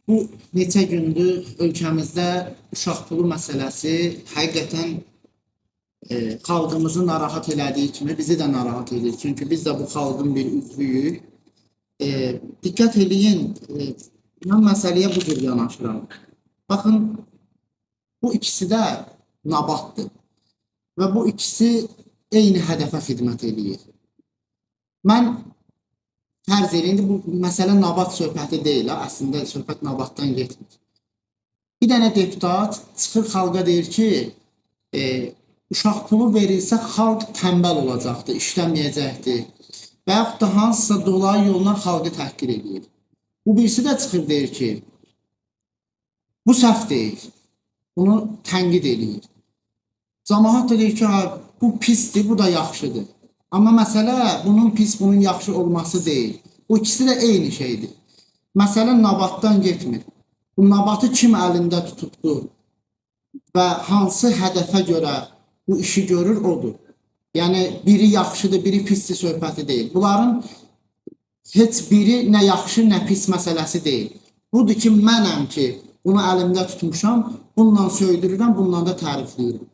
Bu neçə gündür ölkəmizdə uşaq pulu məsələsi həqiqətən xalqımızı narahat elədiyi kimi bizi də narahat edir. Çünki biz də bu xalqın bir üzvüyük. Diqqət eləyin, mən məsələyə bu cür yanaşıram. Baxın, bu ikisi də nabatdır və bu ikisi eyni hədəfə xidmət edir. Mən fərz edin, bu məsələ nabat söhbəti deyil, əslində söhbət nabatdan getmir. Bir dənə deputat çıxır xalqa deyir ki, uşaq pulu verilsə xalq tənbəl olacaqdır, işləməyəcəkdir və yaxud da hansısa dolayı yolla xalqı təhqir edir. Bu birisi də çıxır deyir ki, bu səhv deyil, bunu tənqid edir. Cəmaət da deyir ki, bu pisdir, bu da yaxşıdır. Amma məsələ bunun pis, bunun yaxşı olması deyil. Bu ikisi də eyni şeydir. Məsələ nabatdan getmir. Bu nabatı kim əlində tutubdur və hansı hədəfə görə bu işi görür, odur. Yəni, biri yaxşıdır, biri pisdir söhbəti deyil. Bunların heç biri nə yaxşı, nə pis məsələsi deyil. Budur ki, mənəm ki, bunu əlimdə tutmuşam, bununla söydürürəm, bununla da tərifləyirəm.